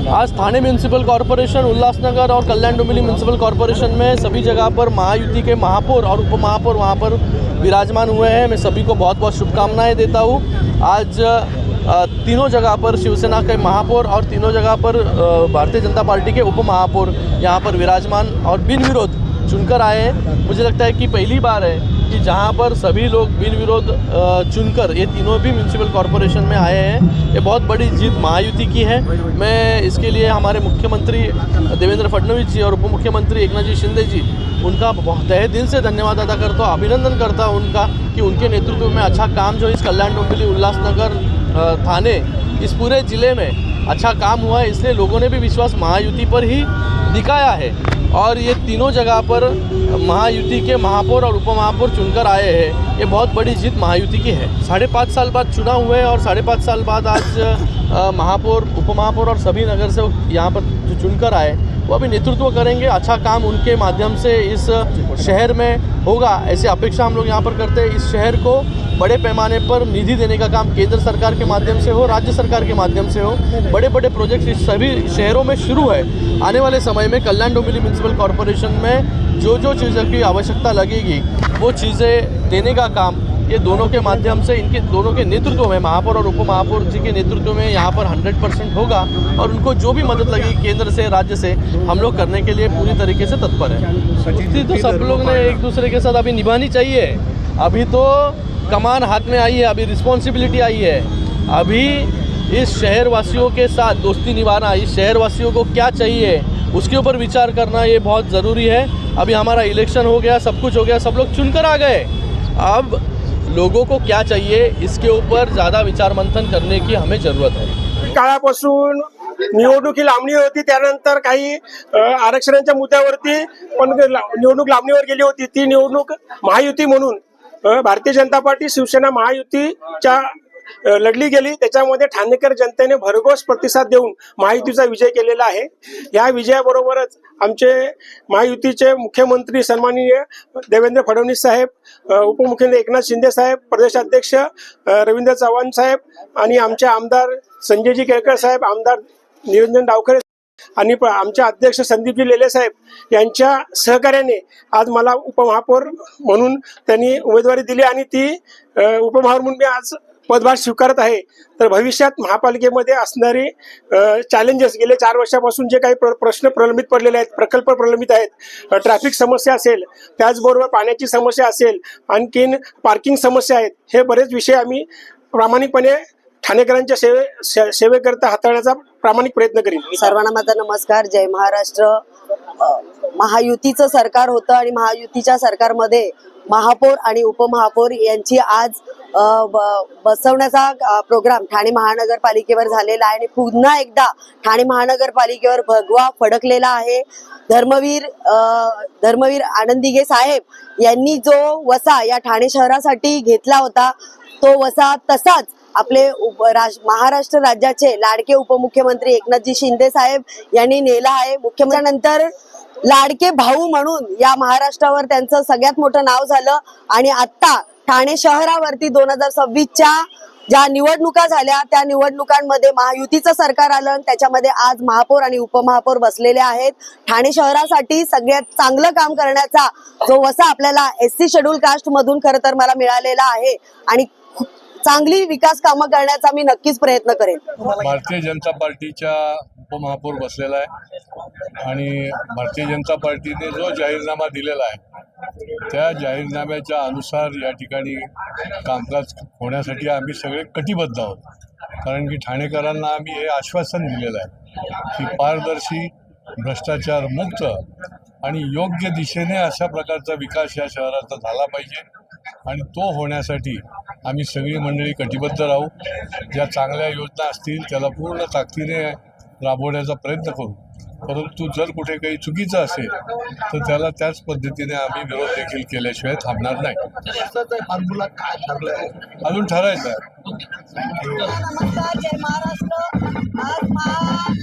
आज थाने municipal corporation, Ulhasnagar और Kalyan Dombivli municipal corporation में सभी जगह पर महायुति के महापौर और उपमहापौर वहाँ पर विराजमान हुए हैं। मैं सभी को बहुत बहुत शुभकामनाएं देता हूँ। आज तीनों जगह पर शिवसेना के महापौर और तीनों जगह पर भारतीय जनता पार्टी के उपमहापौर यहाँ पर विराजमान और बिन विरोध चुनकर आए हैं। मुझे लगता है कि पहली बार है कि जहाँ पर सभी लोग बिन विरोध चुनकर ये तीनों भी म्यूनसिपल कॉरपोरेशन में आए हैं। ये बहुत बड़ी जीत महायुति की है। मैं इसके लिए हमारे मुख्यमंत्री देवेंद्र फडणवीस जी और उप मुख्यमंत्री एकनाथ जी शिंदे जी उनका बहुत तहे दिल से धन्यवाद अदा करता हूँ, अभिनंदन करता हूँ उनका कि उनके नेतृत्व में अच्छा काम जो इस कल्याण डोंबिवली उल्लासनगर थाने इस पूरे ज़िले में अच्छा काम हुआ है। इसलिए लोगों ने भी विश्वास महायुति पर ही दिखाया है और ये तीनों जगह पर महायुति के महापौर और उपमहापौर चुनकर आए हैं। ये बहुत बड़ी जीत महायुति की है। 5.5 साल बाद चुनाव हुए और 5.5 साल बाद आज महापौर, उपमहापौर और सभी नगर सेवक यहाँ पर जो चुनकर आए वो अभी नेतृत्व करेंगे। अच्छा काम उनके माध्यम से इस शहर में होगा, ऐसी अपेक्षा हम लोग यहाँ पर करते हैं। इस शहर को बड़े पैमाने पर निधि देने का काम केंद्र सरकार के माध्यम से हो, राज्य सरकार के माध्यम से हो। बड़े बड़े प्रोजेक्ट्स इस सभी शहरों में शुरू है। आने वाले समय में कल्याण डोंबिवली म्यूनसिपल कॉरपोरेशन में जो जो चीज़ों की आवश्यकता लगेगी वो चीज़ें देने का काम ये दोनों के माध्यम से, इनके दोनों के नेतृत्व में, महापौर और उपमहापौर जी के नेतृत्व में यहाँ पर 100% होगा और उनको जो भी मदद लगेगी केंद्र से, राज्य से, हम लोग करने के लिए पूरी तरीके से तत्पर है। तो सब लोग ने एक दूसरे के साथ अभी निभानी चाहिए। अभी तो कमान हाथ में आई है, अभी रिस्पॉन्सिबिलिटी आई है। अभी इस शहर वासियों के साथ दोस्ती निभाना, इस शहर वासियों को क्या चाहिए उसके ऊपर विचार करना ये बहुत ज़रूरी है। अभी हमारा इलेक्शन हो गया, सब कुछ हो गया, सब लोग चुनकर आ गए। अब लोगों को क्या चाहिए इसके ऊपर ज़्यादा विचार मंथन करने की हमें ज़रूरत है। काळापासून निवडणुकी लांबणी होती, त्यानंतर काही आरक्षणाच्या मुद्द्यावरती पण निवडणूक लांबणीवर गेली होती। ती निवडणूक महायुती म्हणून भारतीय जनता पार्टी शिवसेना महायुतीच्या लढली गेली। त्याच्यामध्ये ठाणेकर जनतेने भरघोस प्रतिसाद देऊन महायुतीचा विजय केलेला आहे। या विजयाबरोबरच आमचे महायुतीचे मुख्यमंत्री सन्माननीय देवेंद्र फडणवीस साहेब, उपमुख्यमंत्री एकनाथ शिंदे साहेब, प्रदेशाध्यक्ष रवींद्र चव्हाण साहेब आणि आमचे आमदार संजयजी केळकर साहेब, आमदार निरंजन डावखरे आणि आमचे अध्यक्ष संदीपजी लेले साहेब यांच्या सहकार्याने आज मला उपमहापौर म्हणून त्यांनी उमेदवारी दिली आणि ती उपमहापौर म्हणून मी आज पदभार स्वीकारत आहे। तर भविष्यात महापालिकेमध्ये असणारी चॅलेंजेस गेले 4 वर्षापासून जे काही प्रश्न प्रलंबित पडलेले आहेत, प्रकल्प प्रलंबित आहेत, ट्रॅफिक समस्या असेल, त्याचबरोबर पाण्याची समस्या असेल, आणखीन पार्किंग समस्या आहेत, हे बरेच विषय आम्ही प्रामाणिकपणे ठाणेकरांच्या सेवेकरता हाताळण्याचा प्रामाणिक प्रयत्न करीन। सर्वांना माझा नमस्कार, जय महाराष्ट्र। महायुतीचं सरकार होतं आणि महायुतीच्या सरकारमध्ये महापौर आणि उपमहापौर यांची आज बसवण्याचा प्रोग्राम ठाणे महानगरपालिकेवर झालेला आहे आणि पुन्हा एकदा ठाणे महानगरपालिकेवर भगवा फडकलेला आहे। धर्मवीर आनंदीगे साहेब यांनी जो वसा या ठाणे शहरासाठी घेतला होता तो वसा तसाच आपले महाराष्ट्र राज्याचे लाडके उपमुख्यमंत्री एकनाथजी शिंदे साहेब यांनी नेला आहे। मुख्यमंत्र्यानंतर लाडके भाऊ म्हणून या महाराष्ट्रावर त्यांचं सगळ्यात मोठं नाव झालं आणि आता ठाणे शहरावरती 2026च्या ज्या निवडणुका झाल्या त्या निवडणुकांमध्ये महायुतीचं सरकार आलं आणि त्याच्यामध्ये आज महापौर आणि उपमहापौर बसलेले आहेत। ठाणे शहरासाठी सगळ्यात चांगलं काम करण्याचा जो वसा आपल्याला SC शेड्यूल कास्ट मधून खरं तर मला मिळालेला आहे आणि चांगली विकास कामं करण्याचा मी नक्कीच प्रयत्न करेन। भारतीय जनता पार्टीच्या उपमहापौर बसलेला आहे आणि भारतीय जनता पार्टीने जो जाहीरनामा दिलेला आहे त्या जाहीरनाम्याच्या अनुसार या ठिकाणी कामकाज होण्यासाठी आम्ही सगळे कटिबद्ध आहोत। कारण की ठाणेकरांना आम्ही हे आश्वासन दिलेलं आहे की पारदर्शी, भ्रष्टाचार मुक्त आणि योग्य दिशेने अशा प्रकारचा विकास या शहराचा झाला पाहिजे आणि तो होण्यासाठी आम्ही सगळी मंडळी कटिबद्ध राहू। ज्या चांगल्या योजना असतील त्याला पूर्ण ताकदीने राबवण्याचा प्रयत्न करू, परंतु जर कुठे काही चुकीचं असेल तर त्याला त्याच पद्धतीने आम्ही विरोध देखील केल्याशिवाय थांबणार नाही। अजून ठरायचं आहे। नमस्कार, जय महाराष्ट्र। आज